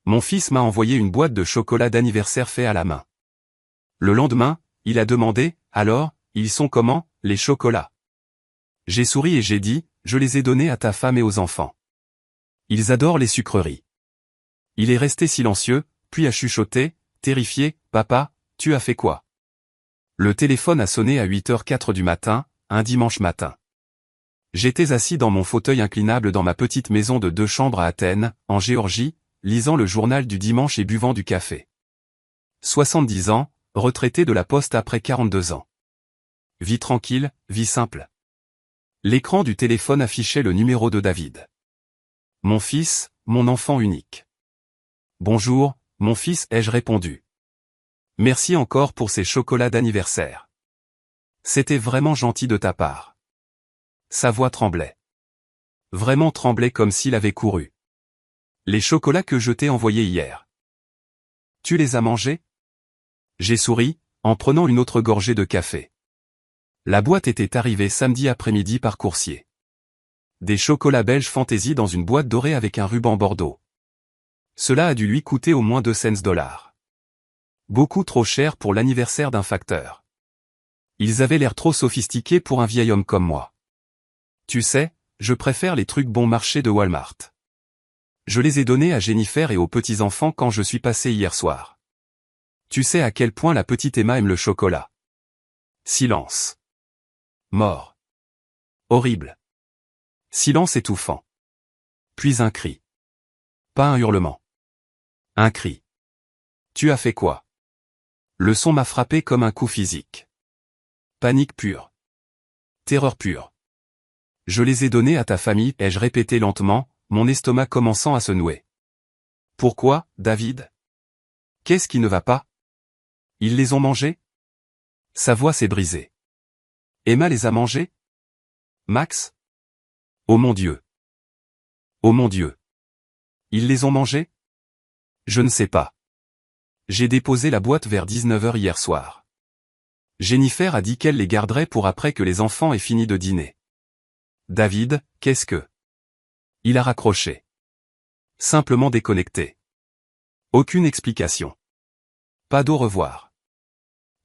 Mon fils m'a envoyé une boîte de chocolat d'anniversaire fait à la main. Le lendemain, il a demandé, alors, ils sont comment, les chocolats? J'ai souri et j'ai dit, je les ai donnés à ta femme et aux enfants. Ils adorent les sucreries. Il est resté silencieux, puis a chuchoté, terrifié, papa, tu as fait quoi? Le téléphone a sonné à 8h04 du matin, un dimanche matin. J'étais assis dans mon fauteuil inclinable dans ma petite maison de 2 chambres à Athènes, en Géorgie, lisant le journal du dimanche et buvant du café. 70 ans, retraité de la poste après 42 ans. Vie tranquille, vie simple. L'écran du téléphone affichait le numéro de David. Mon fils, mon enfant unique. Bonjour, mon fils, ai-je répondu. Merci encore pour ces chocolats d'anniversaire. C'était vraiment gentil de ta part. Sa voix tremblait. Vraiment tremblait comme s'il avait couru. Les chocolats que je t'ai envoyés hier. Tu les as mangés? J'ai souri, en prenant une autre gorgée de café. La boîte était arrivée samedi après-midi par coursier. Des chocolats belges fantaisie dans une boîte dorée avec un ruban bordeaux. Cela a dû lui coûter au moins 2 cents. Beaucoup trop cher pour l'anniversaire d'un facteur. Ils avaient l'air trop sophistiqués pour un vieil homme comme moi. Tu sais, je préfère les trucs bon marché de Walmart. Je les ai donnés à Jennifer et aux petits-enfants quand je suis passé hier soir. Tu sais à quel point la petite Emma aime le chocolat. Silence. Mort. Horrible. Silence étouffant. Puis un cri. Pas un hurlement. Un cri. Tu as fait quoi? Le son m'a frappé comme un coup physique. Panique pure. Terreur pure. Je les ai donnés à ta famille, ai-je répété lentement, mon estomac commençant à se nouer. Pourquoi, David? Qu'est-ce qui ne va pas? Ils les ont mangés? Sa voix s'est brisée. Emma les a mangés? Max? Oh mon Dieu. Oh mon Dieu. Ils les ont mangés? Je ne sais pas. J'ai déposé la boîte vers 19h hier soir. Jennifer a dit qu'elle les garderait pour après que les enfants aient fini de dîner. David, qu'est-ce que? Il a raccroché. Simplement déconnecté. Aucune explication. Pas d'au revoir.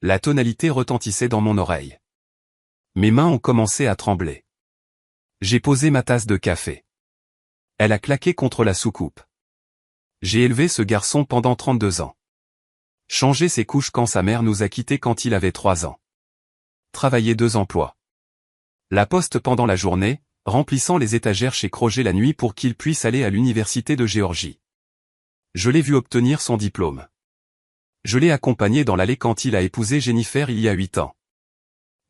La tonalité retentissait dans mon oreille. Mes mains ont commencé à trembler. J'ai posé ma tasse de café. Elle a claqué contre la soucoupe. J'ai élevé ce garçon pendant 32 ans. Changé ses couches quand sa mère nous a quittés quand il avait 3 ans. Travaillé 2 emplois. La poste pendant la journée, remplissant les étagères chez Kroger la nuit pour qu'il puisse aller à l'université de Géorgie. Je l'ai vu obtenir son diplôme. Je l'ai accompagné dans l'allée quand il a épousé Jennifer il y a 8 ans.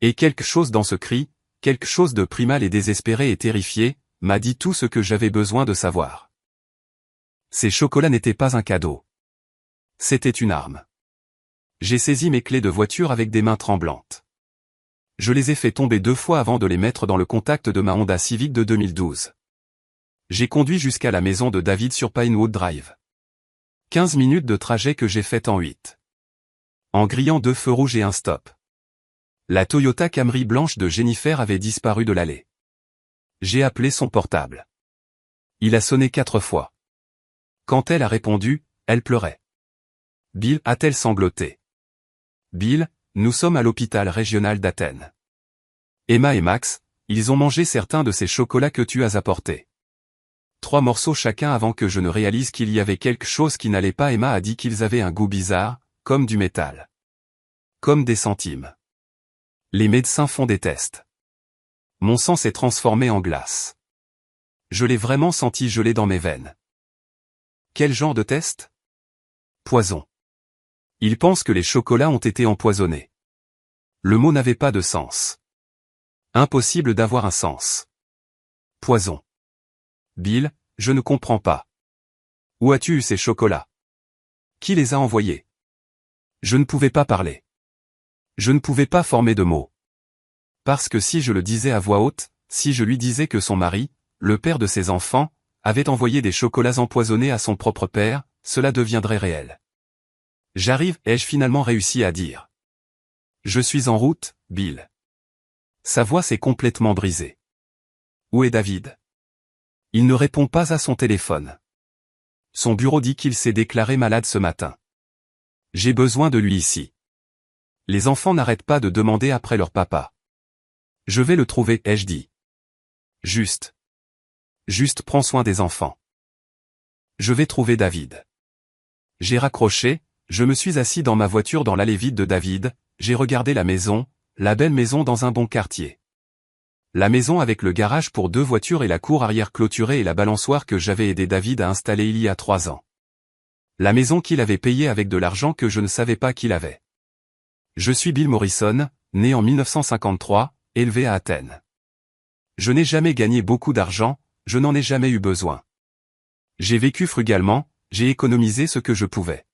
Et quelque chose dans ce cri, quelque chose de primal et désespéré et terrifié, m'a dit tout ce que j'avais besoin de savoir. Ces chocolats n'étaient pas un cadeau. C'était une arme. J'ai saisi mes clés de voiture avec des mains tremblantes. Je les ai fait tomber 2 fois avant de les mettre dans le contact de ma Honda Civic de 2012. J'ai conduit jusqu'à la maison de David sur Pinewood Drive. 15 minutes de trajet que j'ai fait en 8. En grillant 2 feux rouges et un stop. La Toyota Camry blanche de Jennifer avait disparu de l'allée. J'ai appelé son portable. Il a sonné 4 fois. Quand elle a répondu, elle pleurait. Bill, a-t-elle sangloté. Bill, nous sommes à l'hôpital régional d'Athènes. Emma et Max, ils ont mangé certains de ces chocolats que tu as apportés. 3 morceaux chacun avant que je ne réalise qu'il y avait quelque chose qui n'allait pas. Emma a dit qu'ils avaient un goût bizarre, comme du métal. Comme des centimes. Les médecins font des tests. Mon sang s'est transformé en glace. Je l'ai vraiment senti geler dans mes veines. Quel genre de test? Poison. Ils pensent que les chocolats ont été empoisonnés. Le mot n'avait pas de sens. Impossible d'avoir un sens. Poison. Bill, je ne comprends pas. Où as-tu eu ces chocolats? Qui les a envoyés? Je ne pouvais pas parler. Je ne pouvais pas former de mots. Parce que si je le disais à voix haute, si je lui disais que son mari, le père de ses enfants, avait envoyé des chocolats empoisonnés à son propre père, cela deviendrait réel. J'arrive, ai-je finalement réussi à dire. Je suis en route, Bill. Sa voix s'est complètement brisée. Où est David? Il ne répond pas à son téléphone. Son bureau dit qu'il s'est déclaré malade ce matin. J'ai besoin de lui ici. Les enfants n'arrêtent pas de demander après leur papa. Je vais le trouver, ai-je dit. Juste. Juste prends soin des enfants. Je vais trouver David. J'ai raccroché, je me suis assis dans ma voiture dans l'allée vide de David, j'ai regardé la maison, la belle maison dans un bon quartier. La maison avec le garage pour 2 voitures et la cour arrière clôturée et la balançoire que j'avais aidé David à installer il y a 3 ans. La maison qu'il avait payée avec de l'argent que je ne savais pas qu'il avait. Je suis Bill Morrison, né en 1953, élevé à Athènes. Je n'ai jamais gagné beaucoup d'argent, je n'en ai jamais eu besoin. J'ai vécu frugalement, j'ai économisé ce que je pouvais.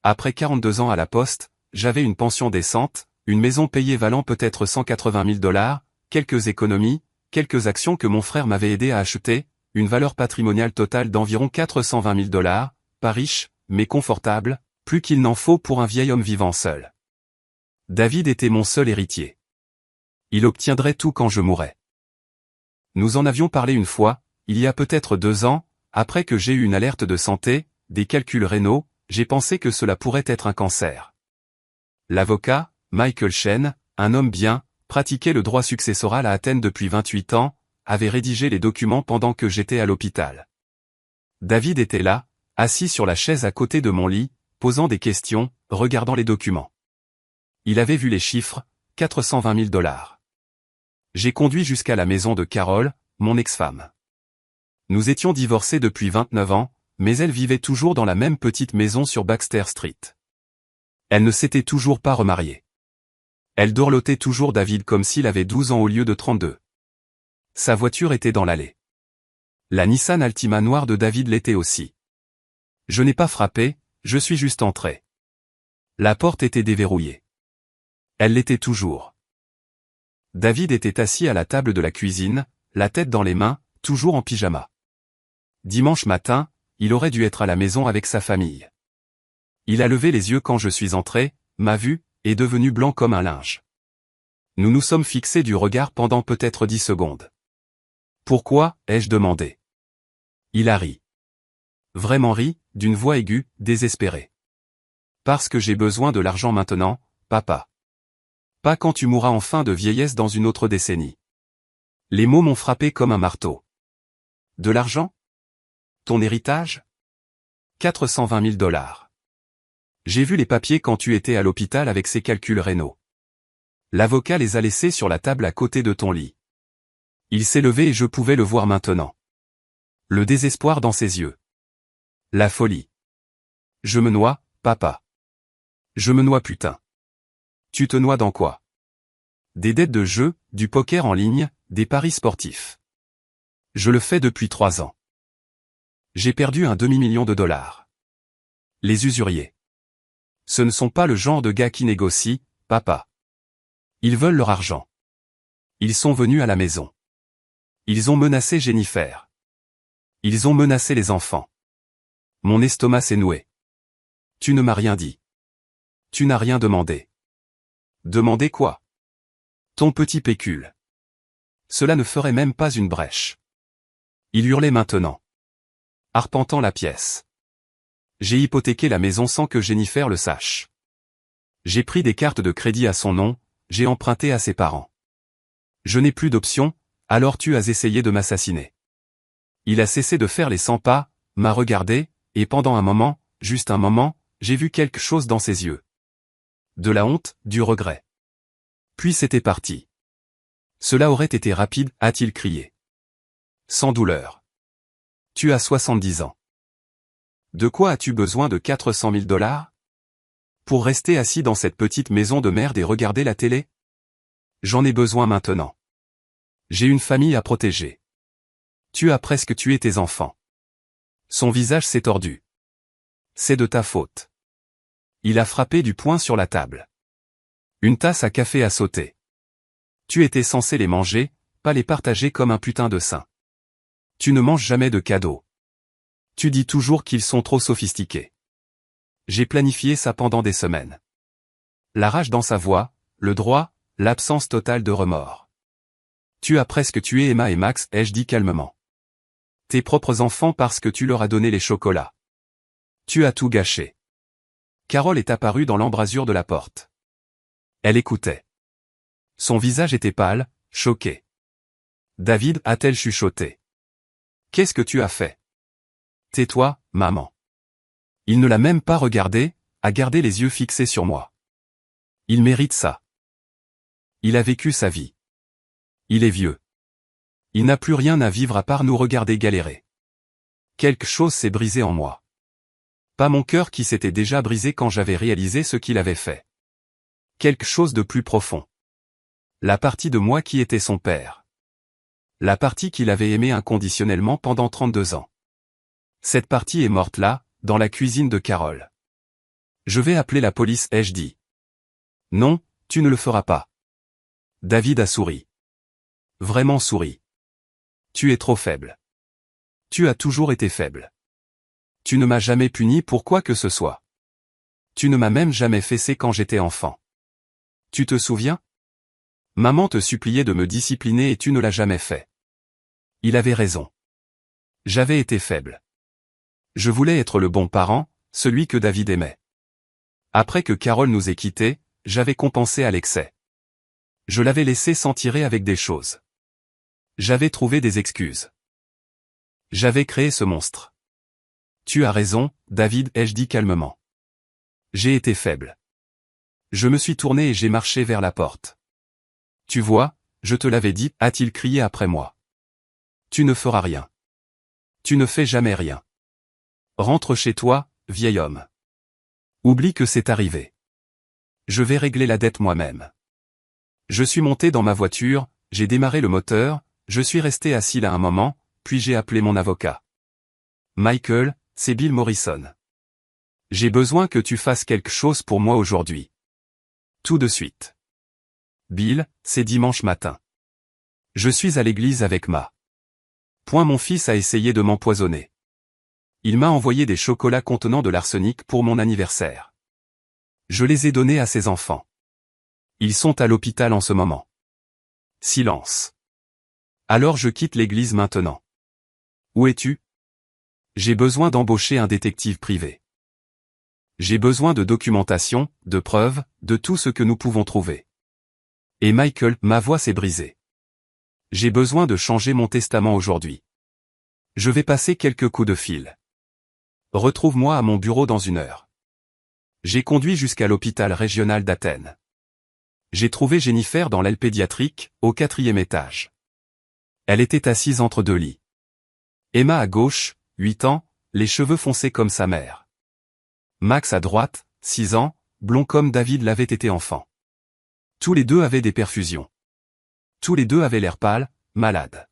Après 42 ans à la poste, j'avais une pension décente, une maison payée valant peut-être $180 000, quelques économies, quelques actions que mon frère m'avait aidé à acheter, une valeur patrimoniale totale d'environ $420 000, pas riche, mais confortable, plus qu'il n'en faut pour un vieil homme vivant seul. David était mon seul héritier. Il obtiendrait tout quand je mourrais. Nous en avions parlé une fois, il y a peut-être 2 ans, après que j'ai eu une alerte de santé, des calculs rénaux, j'ai pensé que cela pourrait être un cancer. L'avocat, Michael Shen, un homme bien, pratiquait le droit successoral à Athènes depuis 28 ans, avait rédigé les documents pendant que j'étais à l'hôpital. David était là, assis sur la chaise à côté de mon lit, posant des questions, regardant les documents. Il avait vu les chiffres, $420 000. J'ai conduit jusqu'à la maison de Carol, mon ex-femme. Nous étions divorcés depuis 29 ans, mais elle vivait toujours dans la même petite maison sur Baxter Street. Elle ne s'était toujours pas remariée. Elle dorlotait toujours David comme s'il avait 12 ans au lieu de 32. Sa voiture était dans l'allée. La Nissan Altima noire de David l'était aussi. Je n'ai pas frappé, je suis juste entré. La porte était déverrouillée. Elle l'était toujours. David était assis à la table de la cuisine, la tête dans les mains, toujours en pyjama. Dimanche matin, il aurait dû être à la maison avec sa famille. Il a levé les yeux quand je suis entré, m'a vu, est devenu blanc comme un linge. Nous nous sommes fixés du regard pendant peut-être 10 secondes. Pourquoi, ai-je demandé. Il a ri. Vraiment ri, d'une voix aiguë, désespérée. Parce que j'ai besoin de l'argent maintenant, papa. Pas quand tu mourras enfin de vieillesse dans une autre décennie. Les mots m'ont frappé comme un marteau. De l'argent? Ton héritage? $420 000. J'ai vu les papiers quand tu étais à l'hôpital avec ces calculs rénaux. L'avocat les a laissés sur la table à côté de ton lit. Il s'est levé et je pouvais le voir maintenant. Le désespoir dans ses yeux. La folie. Je me noie, papa. Je me noie putain. Tu te noies dans quoi? Des dettes de jeu, du poker en ligne, des paris sportifs. Je le fais depuis 3 ans. J'ai perdu un demi-million de dollars. Les usuriers. Ce ne sont pas le genre de gars qui négocient, papa. Ils veulent leur argent. Ils sont venus à la maison. Ils ont menacé Jennifer. Ils ont menacé les enfants. Mon estomac s'est noué. Tu ne m'as rien dit. Tu n'as rien demandé. Demander quoi? Ton petit pécule. Cela ne ferait même pas une brèche. Il hurlait maintenant. Arpentant la pièce. J'ai hypothéqué la maison sans que Jennifer le sache. J'ai pris des cartes de crédit à son nom, j'ai emprunté à ses parents. Je n'ai plus d'option, alors tu as essayé de m'assassiner. Il a cessé de faire les 100 pas, m'a regardé, et pendant un moment, juste un moment, j'ai vu quelque chose dans ses yeux. De la honte, du regret. Puis c'était parti. Cela aurait été rapide, a-t-il crié. Sans douleur. Tu as 70 ans. De quoi as-tu besoin de $400 000? Pour rester assis dans cette petite maison de merde et regarder la télé? J'en ai besoin maintenant. J'ai une famille à protéger. Tu as presque tué tes enfants. Son visage s'est tordu. C'est de ta faute. Il a frappé du poing sur la table. Une tasse à café a sauté. Tu étais censé les manger, pas les partager comme un putain de saint. Tu ne manges jamais de cadeaux. Tu dis toujours qu'ils sont trop sophistiqués. J'ai planifié ça pendant des semaines. La rage dans sa voix, le droit, l'absence totale de remords. Tu as presque tué Emma et Max, ai-je dit calmement. Tes propres enfants parce que tu leur as donné les chocolats. Tu as tout gâché. Carole est apparue dans l'embrasure de la porte. Elle écoutait. Son visage était pâle, choqué. David, a-t-elle chuchoté. Qu'est-ce que tu as fait? Tais-toi, maman. Il ne l'a même pas regardé, a gardé les yeux fixés sur moi. Il mérite ça. Il a vécu sa vie. Il est vieux. Il n'a plus rien à vivre à part nous regarder galérer. Quelque chose s'est brisé en moi. Pas mon cœur qui s'était déjà brisé quand j'avais réalisé ce qu'il avait fait. Quelque chose de plus profond. La partie de moi qui était son père. La partie qu'il avait aimée inconditionnellement pendant 32 ans. Cette partie est morte là, dans la cuisine de Carole. Je vais appeler la police, ai-je dit. Non, tu ne le feras pas. David a souri. Vraiment souri. Tu es trop faible. Tu as toujours été faible. Tu ne m'as jamais puni pour quoi que ce soit. Tu ne m'as même jamais fessé quand j'étais enfant. Tu te souviens? Maman te suppliait de me discipliner et tu ne l'as jamais fait. Il avait raison. J'avais été faible. Je voulais être le bon parent, celui que David aimait. Après que Carole nous ait quittés, j'avais compensé à l'excès. Je l'avais laissé s'en tirer avec des choses. J'avais trouvé des excuses. J'avais créé ce monstre. Tu as raison, David, ai-je dit calmement. J'ai été faible. Je me suis tourné et j'ai marché vers la porte. Tu vois, je te l'avais dit, a-t-il crié après moi. Tu ne feras rien. Tu ne fais jamais rien. Rentre chez toi, vieil homme. Oublie que c'est arrivé. Je vais régler la dette moi-même. Je suis monté dans ma voiture, j'ai démarré le moteur, je suis resté assis là un moment, puis j'ai appelé mon avocat. Michael, c'est Bill Morrison. J'ai besoin que tu fasses quelque chose pour moi aujourd'hui. Tout de suite. Bill, c'est dimanche matin. Je suis à l'église avec ma. Mon fils a essayé de m'empoisonner. Il m'a envoyé des chocolats contenant de l'arsenic pour mon anniversaire. Je les ai donnés à ses enfants. Ils sont à l'hôpital en ce moment. Silence. Alors je quitte l'église maintenant. Où es-tu? J'ai besoin d'embaucher un détective privé. J'ai besoin de documentation, de preuves, de tout ce que nous pouvons trouver. Et Michael, ma voix s'est brisée. J'ai besoin de changer mon testament aujourd'hui. Je vais passer quelques coups de fil. Retrouve-moi à mon bureau dans 1 heure. J'ai conduit jusqu'à l'hôpital régional d'Athènes. J'ai trouvé Jennifer dans l'aile pédiatrique, au 4e étage. Elle était assise entre 2 lits. Emma à gauche, 8 ans, les cheveux foncés comme sa mère. Max à droite, 6 ans, blond comme David l'avait été enfant. Tous les deux avaient des perfusions. Tous les deux avaient l'air pâles, malades.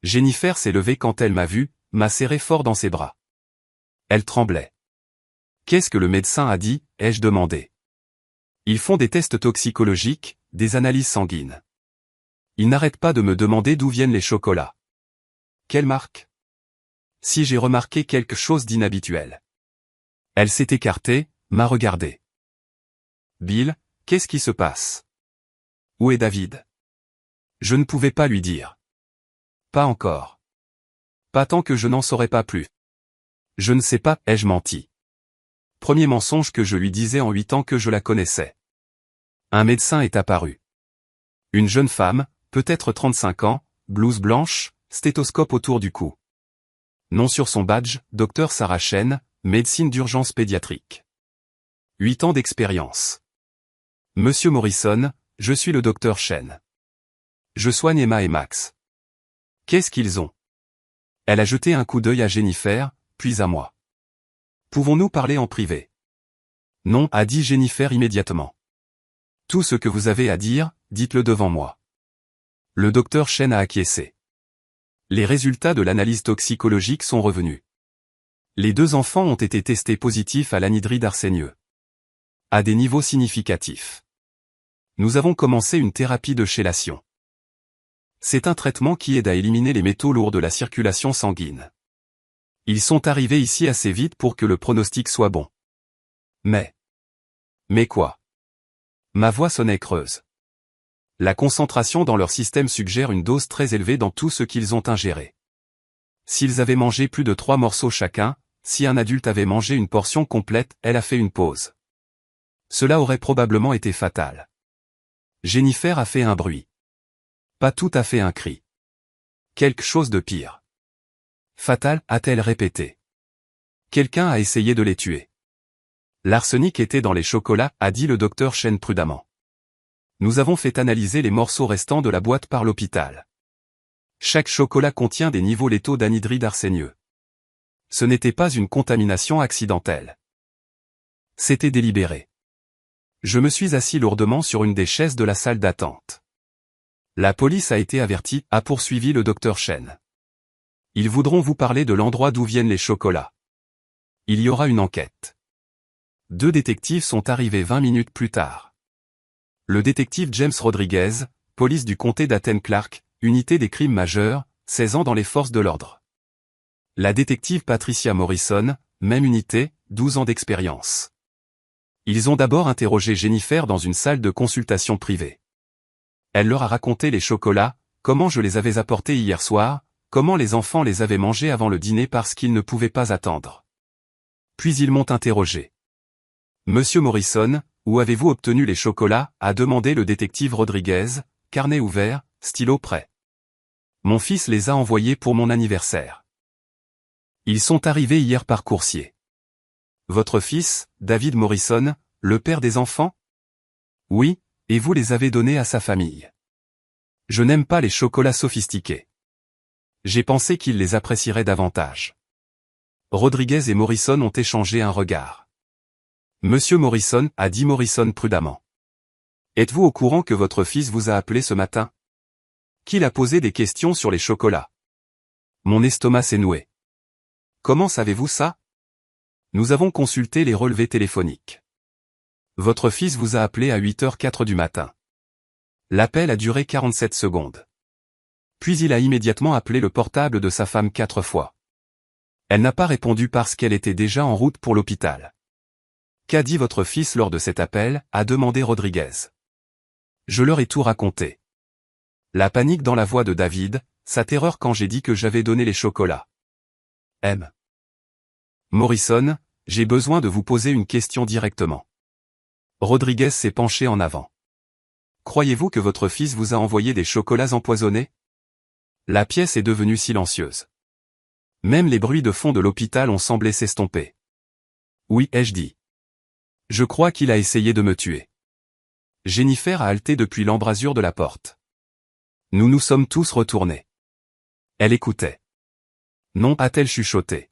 Jennifer s'est levée quand elle m'a vu, m'a serré fort dans ses bras. Elle tremblait. Qu'est-ce que le médecin a dit, ai-je demandé. Ils font des tests toxicologiques, des analyses sanguines. Ils n'arrêtent pas de me demander d'où viennent les chocolats. Quelle marque? Si j'ai remarqué quelque chose d'inhabituel. Elle s'est écartée, m'a regardé. Bill, qu'est-ce qui se passe? Où est David? Je ne pouvais pas lui dire. Pas encore. Pas tant que je n'en saurais pas plus. Je ne sais pas, ai-je menti. Premier mensonge que je lui disais en 8 ans que je la connaissais. Un médecin est apparu. Une jeune femme, peut-être 35 ans, blouse blanche, stéthoscope autour du cou. Nom sur son badge, Dr Sarah Chen, médecine d'urgence pédiatrique. 8 ans d'expérience. Monsieur Morrison, je suis le Dr Chen. Je soigne Emma et Max. Qu'est-ce qu'ils ont? Elle a jeté un coup d'œil à Jennifer, puis à moi. Pouvons-nous parler en privé? Non, a dit Jennifer immédiatement. Tout ce que vous avez à dire, dites-le devant moi. Le docteur Chen a acquiescé. Les résultats de l'analyse toxicologique sont revenus. Les 2 enfants ont été testés positifs à l'anhydride arsenieux. À des niveaux significatifs. Nous avons commencé une thérapie de chélation. C'est un traitement qui aide à éliminer les métaux lourds de la circulation sanguine. Ils sont arrivés ici assez vite pour que le pronostic soit bon. Mais quoi? Ma voix sonnait creuse. La concentration dans leur système suggère une dose très élevée dans tout ce qu'ils ont ingéré. S'ils avaient mangé plus de 3 morceaux chacun, si un adulte avait mangé une portion complète, elle a fait une pause. Cela aurait probablement été fatal. Jennifer a fait un bruit. Pas tout à fait un cri. Quelque chose de pire. Fatal, a-t-elle répété. Quelqu'un a essayé de les tuer. L'arsenic était dans les chocolats, a dit le docteur Chen prudemment. Nous avons fait analyser les morceaux restants de la boîte par l'hôpital. Chaque chocolat contient des niveaux létaux d'anhydride arsenieux. Ce n'était pas une contamination accidentelle. C'était délibéré. Je me suis assis lourdement sur une des chaises de la salle d'attente. La police a été avertie, a poursuivi le docteur Chen. Ils voudront vous parler de l'endroit d'où viennent les chocolats. Il y aura une enquête. 2 détectives sont arrivés 20 minutes plus tard. Le détective James Rodriguez, police du comté d'Athens-Clarke, unité des crimes majeurs, 16 ans dans les forces de l'ordre. La détective Patricia Morrison, même unité, 12 ans d'expérience. Ils ont d'abord interrogé Jennifer dans une salle de consultation privée. Elle leur a raconté les chocolats, comment je les avais apportés hier soir, comment les enfants les avaient mangés avant le dîner parce qu'ils ne pouvaient pas attendre. Puis ils m'ont interrogé. Monsieur Morrison, où avez-vous obtenu les chocolats, a demandé le détective Rodriguez, carnet ouvert, stylo prêt. Mon fils les a envoyés pour mon anniversaire. Ils sont arrivés hier par coursier. Votre fils, David Morrison, le père des enfants? Oui, et vous les avez donnés à sa famille. Je n'aime pas les chocolats sophistiqués. J'ai pensé qu'il les apprécierait davantage. Rodriguez et Morrison ont échangé un regard. Monsieur Morrison, a dit Morrison prudemment. Êtes-vous au courant que votre fils vous a appelé ce matin? Qu'il a posé des questions sur les chocolats. Mon estomac s'est noué. Comment savez-vous ça? Nous avons consulté les relevés téléphoniques. Votre fils vous a appelé à 8h04 du matin. L'appel a duré 47 secondes. Puis il a immédiatement appelé le portable de sa femme 4 fois. Elle n'a pas répondu parce qu'elle était déjà en route pour l'hôpital. Qu'a dit votre fils lors de cet appel, a demandé Rodriguez. Je leur ai tout raconté. La panique dans la voix de David, sa terreur quand j'ai dit que j'avais donné les chocolats. M. Morrison, j'ai besoin de vous poser une question directement. Rodriguez s'est penché en avant. Croyez-vous que votre fils vous a envoyé des chocolats empoisonnés? La pièce est devenue silencieuse. Même les bruits de fond de l'hôpital ont semblé s'estomper. Oui, ai-je dit. Je crois qu'il a essayé de me tuer. Jennifer a halté depuis l'embrasure de la porte. Nous nous sommes tous retournés. Elle écoutait. Non, a-t-elle chuchoté.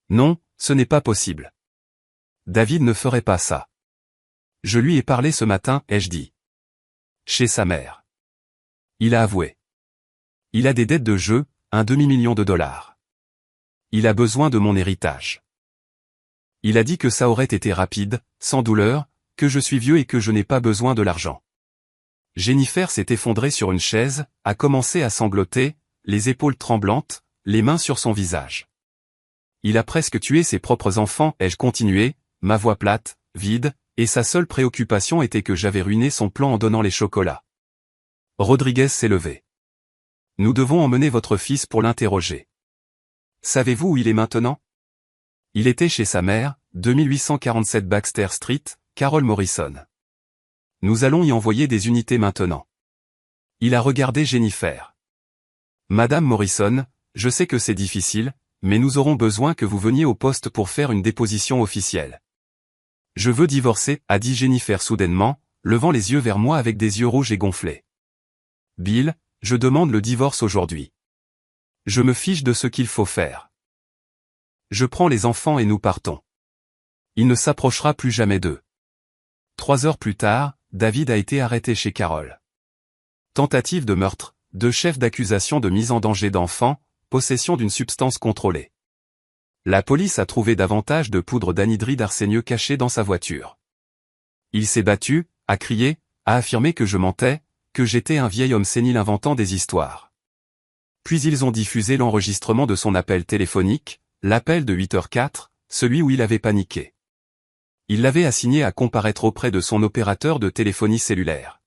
Non, ce n'est pas possible. David ne ferait pas ça. Je lui ai parlé ce matin, ai-je dit. Chez sa mère. Il a avoué. Il a des dettes de jeu, $1 demi-million. Il a besoin de mon héritage. Il a dit que ça aurait été rapide, sans douleur, que je suis vieux et que je n'ai pas besoin de l'argent. Jennifer s'est effondrée sur une chaise, a commencé à sangloter, les épaules tremblantes, les mains sur son visage. Il a presque tué ses propres enfants, ai-je continué, ma voix plate, vide, et sa seule préoccupation était que j'avais ruiné son plan en donnant les chocolats. Rodriguez s'est levé. Nous devons emmener votre fils pour l'interroger. Savez-vous où il est maintenant? Il était chez sa mère, 2847 Baxter Street, Carol Morrison. Nous allons y envoyer des unités maintenant. Il a regardé Jennifer. Madame Morrison, je sais que c'est difficile, mais nous aurons besoin que vous veniez au poste pour faire une déposition officielle. Je veux divorcer, a dit Jennifer soudainement, levant les yeux vers moi avec des yeux rouges et gonflés. Bill, je demande le divorce aujourd'hui. Je me fiche de ce qu'il faut faire. Je prends les enfants et nous partons. Il ne s'approchera plus jamais d'eux. 3 heures plus tard, David a été arrêté chez Carol. Tentative de meurtre, 2 chefs d'accusation de mise en danger d'enfants, possession d'une substance contrôlée. La police a trouvé davantage de poudre d'anhydride arsenieux cachée dans sa voiture. Il s'est battu, a crié, a affirmé que je mentais, que j'étais un vieil homme sénile inventant des histoires. Puis ils ont diffusé l'enregistrement de son appel téléphonique, l'appel de 8h04, celui où il avait paniqué. Il l'avait assigné à comparaître auprès de son opérateur de téléphonie cellulaire.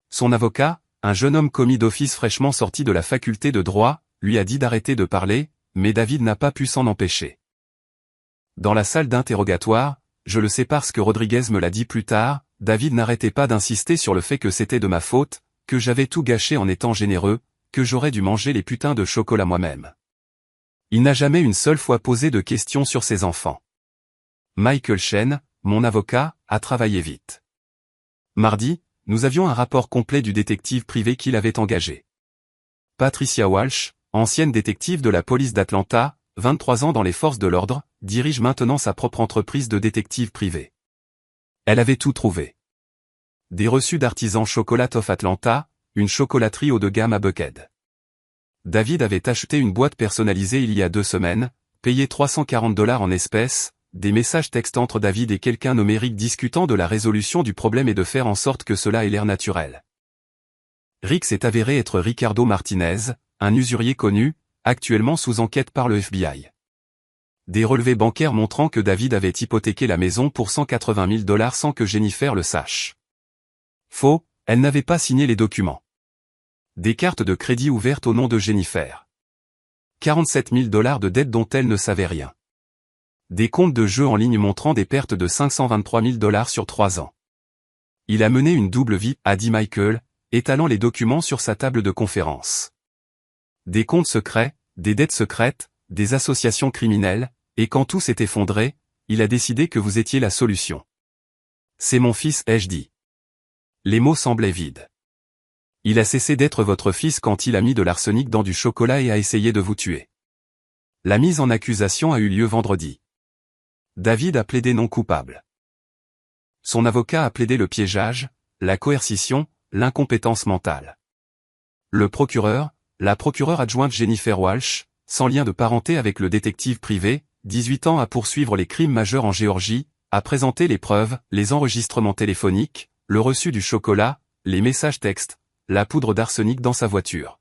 Son avocat, un jeune homme commis d'office fraîchement sorti de la faculté de droit, lui a dit d'arrêter de parler, mais David n'a pas pu s'en empêcher. Dans la salle d'interrogatoire, je le sais parce que Rodriguez me l'a dit plus tard, David n'arrêtait pas d'insister sur le fait que c'était de ma faute, que j'avais tout gâché en étant généreux, que j'aurais dû manger les putains de chocolat moi-même. Il n'a jamais une seule fois posé de questions sur ses enfants. Michael Chen, mon avocat, a travaillé vite. Mardi, nous avions un rapport complet du détective privé qu'il avait engagé. Patricia Walsh, ancienne détective de la police d'Atlanta, 23 ans dans les forces de l'ordre, dirige maintenant sa propre entreprise de détective privé. Elle avait tout trouvé. Des reçus d'artisans Chocolate of Atlanta, une chocolaterie haut de gamme à Buckhead. David avait acheté une boîte personnalisée il y a 2 semaines, payé $340 en espèces, des messages textes entre David et quelqu'un nommé Rick discutant de la résolution du problème et de faire en sorte que cela ait l'air naturel. Rick s'est avéré être Ricardo Martinez, un usurier connu, actuellement sous enquête par le FBI. Des relevés bancaires montrant que David avait hypothéqué la maison pour $180 000 sans que Jennifer le sache. Faux, elle n'avait pas signé les documents. Des cartes de crédit ouvertes au nom de Jennifer. $47 000 de dettes dont elle ne savait rien. Des comptes de jeux en ligne montrant des pertes de $523 000 sur 3 ans. Il a mené une double vie, a dit Michael, étalant les documents sur sa table de conférence. Des comptes secrets, des dettes secrètes, des associations criminelles, et quand tout s'est effondré, il a décidé que vous étiez la solution. C'est mon fils, ai-je dit. Les mots semblaient vides. Il a cessé d'être votre fils quand il a mis de l'arsenic dans du chocolat et a essayé de vous tuer. La mise en accusation a eu lieu vendredi. David a plaidé non coupable. Son avocat a plaidé le piégeage, la coercition, l'incompétence mentale. Le procureur, la procureure adjointe Jennifer Walsh, sans lien de parenté avec le détective privé, 18 ans à poursuivre les crimes majeurs en Géorgie, a présenté les preuves, les enregistrements téléphoniques, le reçu du chocolat, les messages textes, la poudre d'arsenic dans sa voiture.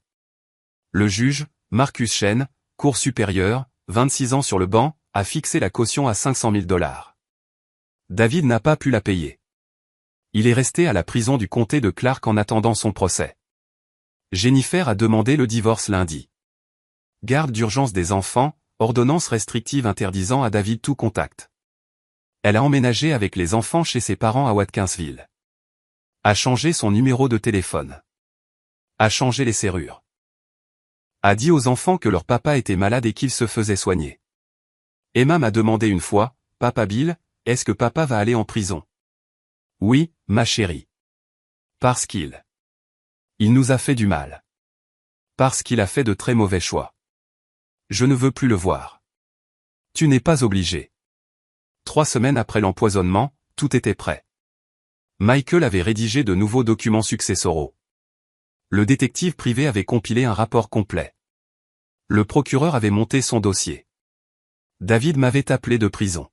Le juge, Marcus Chen, cour supérieure, 26 ans sur le banc, a fixé la caution à $500 000. David n'a pas pu la payer. Il est resté à la prison du comté de Clark en attendant son procès. Jennifer a demandé le divorce lundi. Garde d'urgence des enfants, ordonnance restrictive interdisant à David tout contact. Elle a emménagé avec les enfants chez ses parents à Watkinsville. A changé son numéro de téléphone. A changé les serrures. A dit aux enfants que leur papa était malade et qu'il se faisait soigner. Emma m'a demandé une fois, « Papa Bill, est-ce que papa va aller en prison ?» Oui, ma chérie. Parce qu'il nous a fait du mal. Parce qu'il a fait de très mauvais choix. Je ne veux plus le voir. Tu n'es pas obligé. 3 semaines après l'empoisonnement, tout était prêt. Michael avait rédigé de nouveaux documents successoraux. Le détective privé avait compilé un rapport complet. Le procureur avait monté son dossier. David m'avait appelé de prison.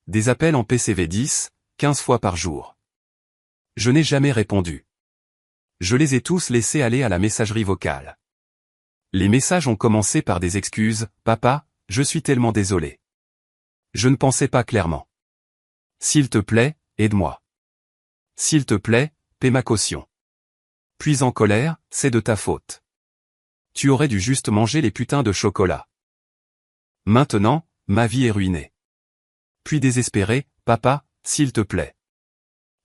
Des appels en PCV 10, 15 fois par jour. Je n'ai jamais répondu. Je les ai tous laissés aller à la messagerie vocale. Les messages ont commencé par des excuses, « Papa, je suis tellement désolé. Je ne pensais pas clairement. S'il te plaît, aide-moi. S'il te plaît, paie ma caution. » Puis en colère, « C'est de ta faute. Tu aurais dû juste manger les putains de chocolat. Maintenant, ma vie est ruinée. » Puis désespéré, « Papa, s'il te plaît.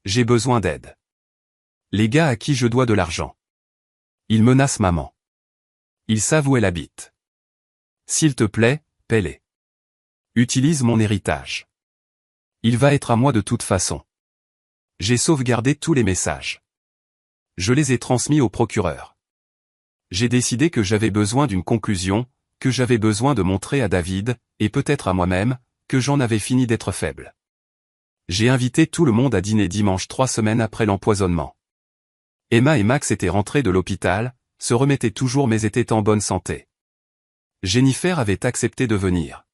J'ai besoin d'aide. Les gars à qui je dois de l'argent. Ils menacent maman. Ils savent où elle habite. S'il te plaît, paie-les. Utilise mon héritage. Il va être à moi de toute façon. J'ai sauvegardé tous les messages. Je les ai transmis au procureur. J'ai décidé que j'avais besoin d'une conclusion, que j'avais besoin de montrer à David, et peut-être à moi-même, que j'en avais fini d'être faible. J'ai invité tout le monde à dîner dimanche 3 semaines après l'empoisonnement. Emma et Max étaient rentrés de l'hôpital, se remettaient toujours mais étaient en bonne santé. Jennifer avait accepté de venir.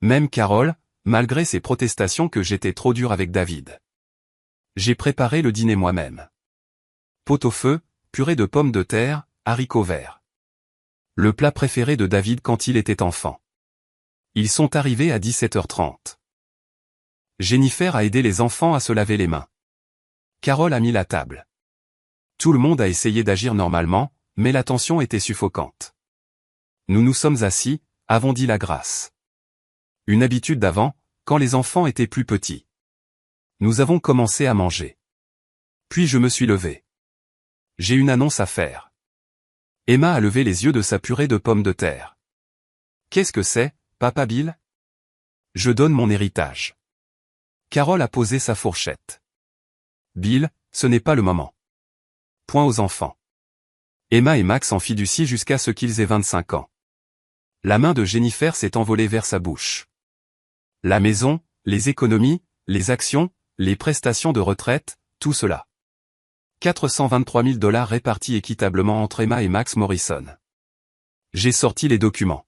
Même Carole, malgré ses protestations que j'étais trop dur avec David. J'ai préparé le dîner moi-même. Pot-au-feu, purée de pommes de terre, haricots verts. Le plat préféré de David quand il était enfant. Ils sont arrivés à 17h30. Jennifer a aidé les enfants à se laver les mains. Carole a mis la table. Tout le monde a essayé d'agir normalement, mais la tension était suffocante. Nous nous sommes assis, avons dit la grâce. Une habitude d'avant, quand les enfants étaient plus petits. Nous avons commencé à manger. Puis je me suis levé. J'ai une annonce à faire. Emma a levé les yeux de sa purée de pommes de terre. Qu'est-ce que c'est, papa Bill? Je donne mon héritage. Carole a posé sa fourchette. Bill, ce n'est pas le moment. Point aux enfants. Emma et Max en fiducient jusqu'à ce qu'ils aient 25 ans. La main de Jennifer s'est envolée vers sa bouche. La maison, les économies, les actions, les prestations de retraite, tout cela. 423 000 $ répartis équitablement entre Emma et Max Morrison. J'ai sorti les documents.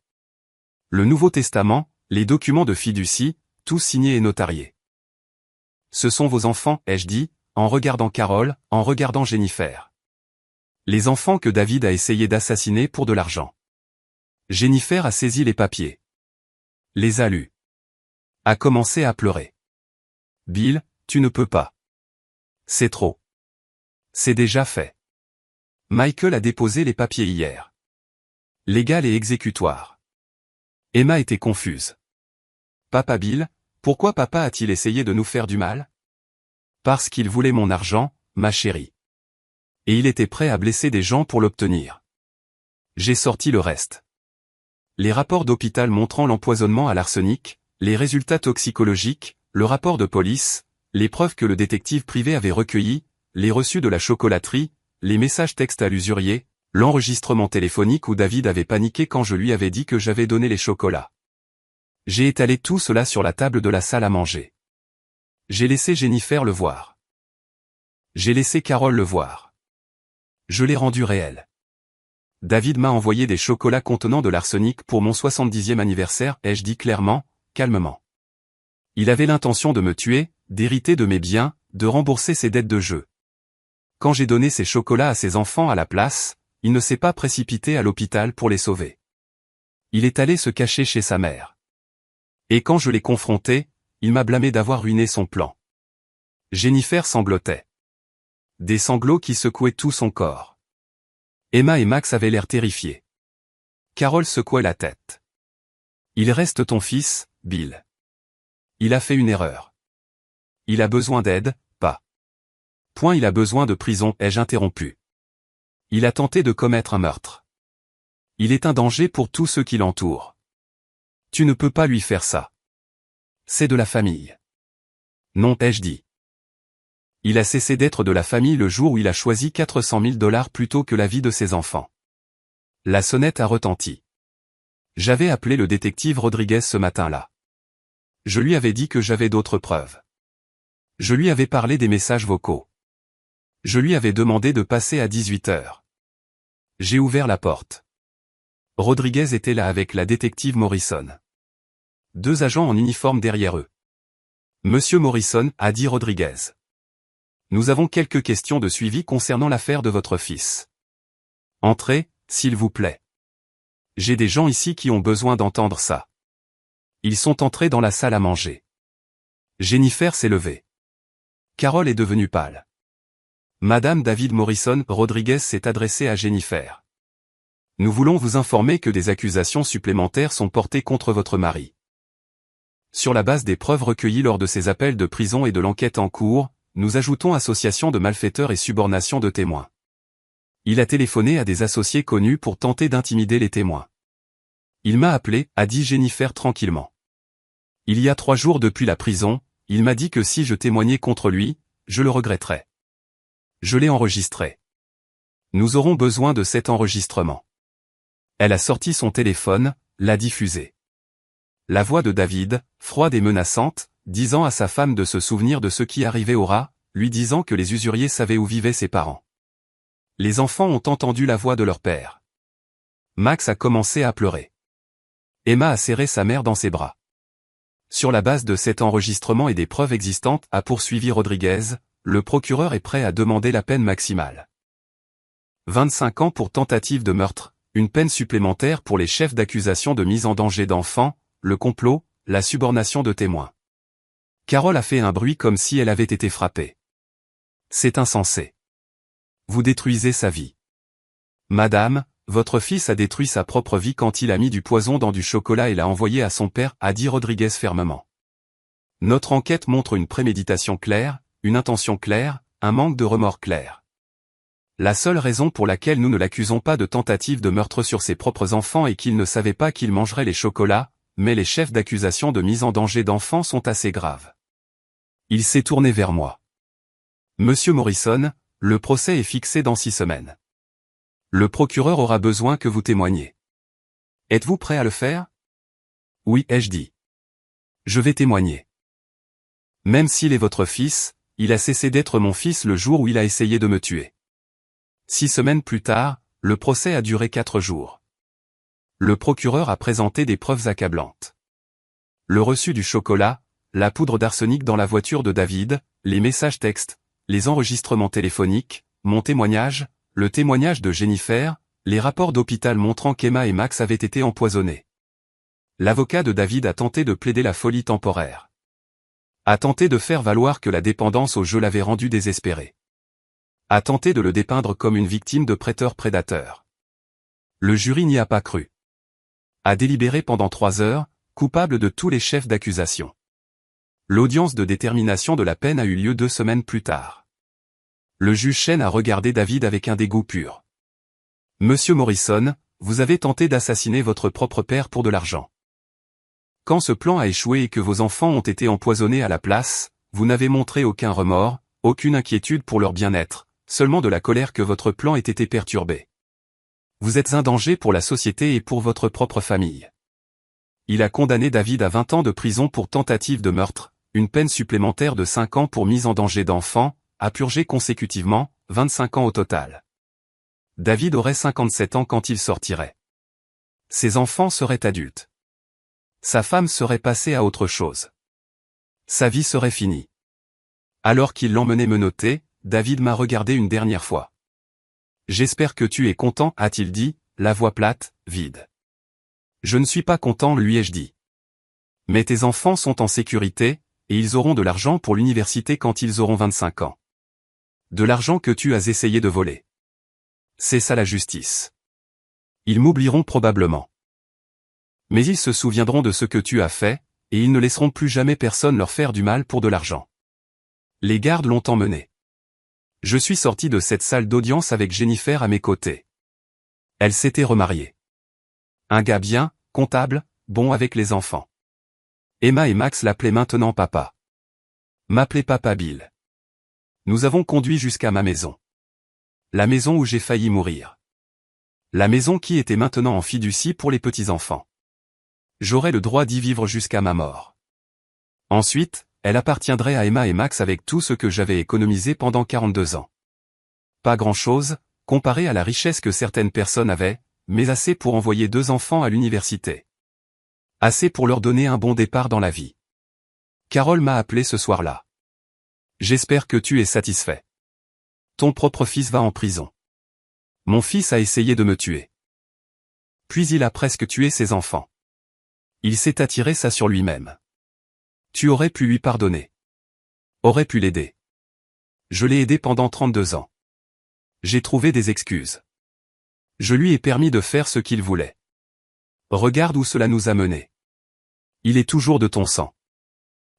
Le Nouveau Testament, les documents de fiducie, tous signés et notariés. Ce sont vos enfants, ai-je dit, en regardant Carole, en regardant Jennifer. Les enfants que David a essayé d'assassiner pour de l'argent. Jennifer a saisi les papiers. Les a lus. A commencé à pleurer. Bill, tu ne peux pas. C'est trop. C'est déjà fait. Michael a déposé les papiers hier. Légal et exécutoire. Emma était confuse. Papa Bill, pourquoi papa a-t-il essayé de nous faire du mal? Parce qu'il voulait mon argent, ma chérie. Et il était prêt à blesser des gens pour l'obtenir. J'ai sorti le reste. Les rapports d'hôpital montrant l'empoisonnement à l'arsenic, les résultats toxicologiques, le rapport de police, les preuves que le détective privé avait recueillies, les reçus de la chocolaterie, les messages textes à l'usurier, l'enregistrement téléphonique où David avait paniqué quand je lui avais dit que j'avais donné les chocolats. J'ai étalé tout cela sur la table de la salle à manger. J'ai laissé Jennifer le voir. J'ai laissé Carole le voir. Je l'ai rendu réel. David m'a envoyé des chocolats contenant de l'arsenic pour mon 70e anniversaire, ai-je dit clairement, calmement. Il avait l'intention de me tuer, d'hériter de mes biens, de rembourser ses dettes de jeu. Quand j'ai donné ces chocolats à ses enfants à la place, il ne s'est pas précipité à l'hôpital pour les sauver. Il est allé se cacher chez sa mère. Et quand je l'ai confronté, il m'a blâmé d'avoir ruiné son plan. Jennifer sanglotait. Des sanglots qui secouaient tout son corps. Emma et Max avaient l'air terrifiés. Carole secouait la tête. Il reste ton fils, Bill. Il a fait une erreur. Il a besoin d'aide, pas. Point il a besoin de prison, ai-je interrompu. Il a tenté de commettre un meurtre. Il est un danger pour tous ceux qui l'entourent. Tu ne peux pas lui faire ça. C'est de la famille. Non, ai-je dit. Il a cessé d'être de la famille le jour où il a choisi 400 000 $ plutôt que la vie de ses enfants. La sonnette a retenti. J'avais appelé le détective Rodriguez ce matin-là. Je lui avais dit que j'avais d'autres preuves. Je lui avais parlé des messages vocaux. Je lui avais demandé de passer à 18 h. J'ai ouvert la porte. Rodriguez était là avec la détective Morrison. 2 agents en uniforme derrière eux. Monsieur Morrison, a dit Rodriguez. Nous avons quelques questions de suivi concernant l'affaire de votre fils. Entrez, s'il vous plaît. J'ai des gens ici qui ont besoin d'entendre ça. Ils sont entrés dans la salle à manger. Jennifer s'est levée. Carole est devenue pâle. Madame David Morrison, Rodriguez s'est adressée à Jennifer. Nous voulons vous informer que des accusations supplémentaires sont portées contre votre mari. Sur la base des preuves recueillies lors de ces appels de prison et de l'enquête en cours, nous ajoutons association de malfaiteurs et subornation de témoins. Il a téléphoné à des associés connus pour tenter d'intimider les témoins. Il m'a appelé, a dit Jennifer tranquillement. Il y a 3 jours depuis la prison, il m'a dit que si je témoignais contre lui, je le regretterais. Je l'ai enregistré. Nous aurons besoin de cet enregistrement. Elle a sorti son téléphone, l'a diffusé. La voix de David, froide et menaçante, disant à sa femme de se souvenir de ce qui arrivait au rat, lui disant que les usuriers savaient où vivaient ses parents. Les enfants ont entendu la voix de leur père. Max a commencé à pleurer. Emma a serré sa mère dans ses bras. Sur la base de cet enregistrement et des preuves existantes, a poursuivi Rodriguez, le procureur est prêt à demander la peine maximale. 25 ans pour tentative de meurtre, une peine supplémentaire pour les chefs d'accusation de mise en danger d'enfants, le complot, la subornation de témoins. Carole a fait un bruit comme si elle avait été frappée. C'est insensé. Vous détruisez sa vie. Madame, votre fils a détruit sa propre vie quand il a mis du poison dans du chocolat et l'a envoyé à son père, a dit Rodriguez fermement. Notre enquête montre une préméditation claire, une intention claire, un manque de remords clair. La seule raison pour laquelle nous ne l'accusons pas de tentative de meurtre sur ses propres enfants est qu'il ne savait pas qu'il mangerait les chocolats, mais les chefs d'accusation de mise en danger d'enfants sont assez graves. Il s'est tourné vers moi. Monsieur Morrison, le procès est fixé dans 6 semaines. Le procureur aura besoin que vous témoigniez. Êtes-vous prêt à le faire? Oui, ai-je dit. Je vais témoigner. Même s'il est votre fils, il a cessé d'être mon fils le jour où il a essayé de me tuer. 6 semaines plus tard, le procès a duré 4 jours. Le procureur a présenté des preuves accablantes. Le reçu du chocolat, la poudre d'arsenic dans la voiture de David, les messages textes, les enregistrements téléphoniques, mon témoignage, le témoignage de Jennifer, les rapports d'hôpital montrant qu'Emma et Max avaient été empoisonnés. L'avocat de David a tenté de plaider la folie temporaire. A tenté de faire valoir que la dépendance au jeu l'avait rendu désespéré. A tenté de le dépeindre comme une victime de prêteur-prédateur. Le jury n'y a pas cru. A délibéré pendant 3 heures, coupable de tous les chefs d'accusation. L'audience de détermination de la peine a eu lieu 2 semaines plus tard. Le juge Chen a regardé David avec un dégoût pur. Monsieur Morrison, vous avez tenté d'assassiner votre propre père pour de l'argent. Quand ce plan a échoué et que vos enfants ont été empoisonnés à la place, vous n'avez montré aucun remords, aucune inquiétude pour leur bien-être, seulement de la colère que votre plan ait été perturbé. Vous êtes un danger pour la société et pour votre propre famille. Il a condamné David à 20 ans de prison pour tentative de meurtre, une peine supplémentaire de 5 ans pour mise en danger d'enfants, à purger consécutivement, 25 ans au total. David aurait 57 ans quand il sortirait. Ses enfants seraient adultes. Sa femme serait passée à autre chose. Sa vie serait finie. Alors qu'il l'emmenait menotter, David m'a regardé une dernière fois. J'espère que tu es content, a-t-il dit, la voix plate, vide. Je ne suis pas content, lui ai-je dit. Mais tes enfants sont en sécurité, et ils auront de l'argent pour l'université quand ils auront 25 ans. De l'argent que tu as essayé de voler. C'est ça la justice. Ils m'oublieront probablement. Mais ils se souviendront de ce que tu as fait, et ils ne laisseront plus jamais personne leur faire du mal pour de l'argent. Les gardes l'ont emmené. Je suis sorti de cette salle d'audience avec Jennifer à mes côtés. Elle s'était remariée. Un gars bien, comptable, bon avec les enfants. Emma et Max l'appelaient maintenant papa. M'appelait papa Bill. Nous avons conduit jusqu'à ma maison. La maison où j'ai failli mourir. La maison qui était maintenant en fiducie pour les petits-enfants. J'aurais le droit d'y vivre jusqu'à ma mort. Ensuite, elle appartiendrait à Emma et Max avec tout ce que j'avais économisé pendant 42 ans. Pas grand-chose, comparé à la richesse que certaines personnes avaient, mais assez pour envoyer 2 enfants à l'université. Assez pour leur donner un bon départ dans la vie. Carole m'a appelé ce soir-là. J'espère que tu es satisfait. Ton propre fils va en prison. Mon fils a essayé de me tuer. Puis il a presque tué ses enfants. Il s'est attiré ça sur lui-même. Tu aurais pu lui pardonner. Aurais pu l'aider. Je l'ai aidé pendant 32 ans. J'ai trouvé des excuses. Je lui ai permis de faire ce qu'il voulait. Regarde où cela nous a menés. Il est toujours de ton sang.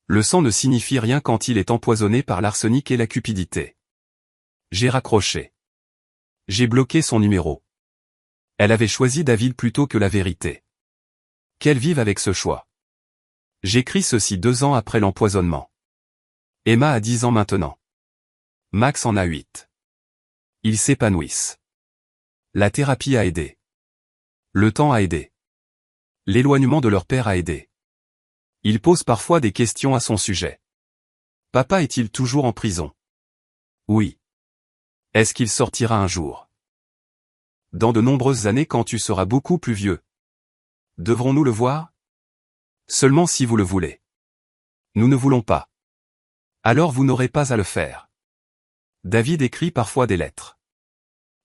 Le sang ne signifie rien quand il est empoisonné par l'arsenic et la cupidité. J'ai raccroché. J'ai bloqué son numéro. Elle avait choisi David plutôt que la vérité. Qu'elle vive avec ce choix. J'écris ceci 2 ans après l'empoisonnement. Emma a 10 ans maintenant. Max en a 8. Ils s'épanouissent. La thérapie a aidé. Le temps a aidé. L'éloignement de leur père a aidé. Il pose parfois des questions à son sujet. Papa est-il toujours en prison? Oui. Est-ce qu'il sortira un jour? Dans de nombreuses années quand tu seras beaucoup plus vieux. Devrons-nous le voir? Seulement si vous le voulez. Nous ne voulons pas. Alors vous n'aurez pas à le faire. David écrit parfois des lettres.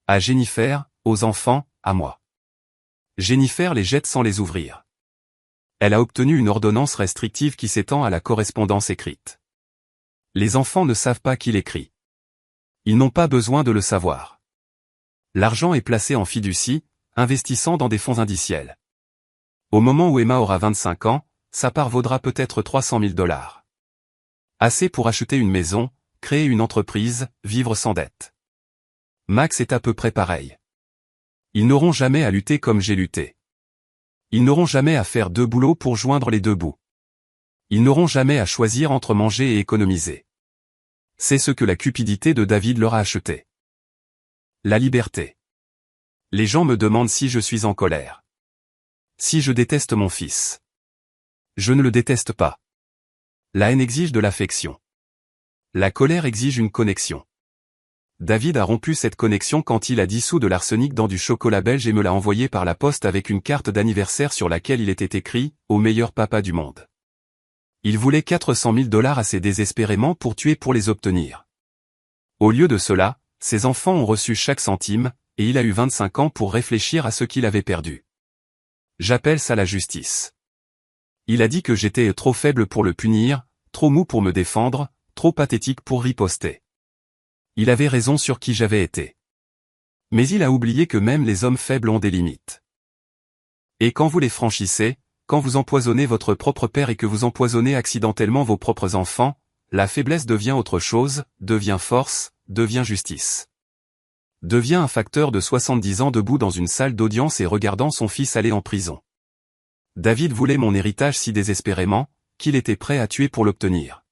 À Jennifer, aux enfants, à moi. Jennifer les jette sans les ouvrir. Elle a obtenu une ordonnance restrictive qui s'étend à la correspondance écrite. Les enfants ne savent pas qu'il écrit. Ils n'ont pas besoin de le savoir. L'argent est placé en fiducie, investissant dans des fonds indiciels. Au moment où Emma aura 25 ans, sa part vaudra peut-être 300 000 $. Assez pour acheter une maison, créer une entreprise, vivre sans dette. Max est à peu près pareil. Ils n'auront jamais à lutter comme j'ai lutté. Ils n'auront jamais à faire 2 boulots pour joindre les 2 bouts. Ils n'auront jamais à choisir entre manger et économiser. C'est ce que la cupidité de David leur a acheté. La liberté. Les gens me demandent si je suis en colère. Si je déteste mon fils. Je ne le déteste pas. La haine exige de l'affection. La colère exige une connexion. David a rompu cette connexion quand il a dissous de l'arsenic dans du chocolat belge et me l'a envoyé par la poste avec une carte d'anniversaire sur laquelle il était écrit « Au meilleur papa du monde ». Il voulait 400 000 $ assez désespérément pour tuer pour les obtenir. Au lieu de cela, ses enfants ont reçu chaque centime, et il a eu 25 ans pour réfléchir à ce qu'il avait perdu. J'appelle ça la justice. Il a dit que j'étais trop faible pour le punir, trop mou pour me défendre, trop pathétique pour riposter. Il avait raison sur qui j'avais été. Mais il a oublié que même les hommes faibles ont des limites. Et quand vous les franchissez, quand vous empoisonnez votre propre père et que vous empoisonnez accidentellement vos propres enfants, la faiblesse devient autre chose, devient force, devient justice. Devient un facteur de 70 ans debout dans une salle d'audience et regardant son fils aller en prison. David voulait mon héritage si désespérément, qu'il était prêt à tuer pour l'obtenir.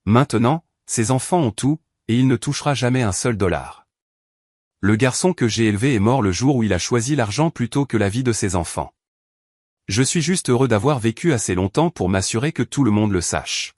Maintenant, ses enfants ont tout, et il ne touchera jamais un seul dollar. Le garçon que j'ai élevé est mort le jour où il a choisi l'argent plutôt que la vie de ses enfants. Je suis juste heureux d'avoir vécu assez longtemps pour m'assurer que tout le monde le sache.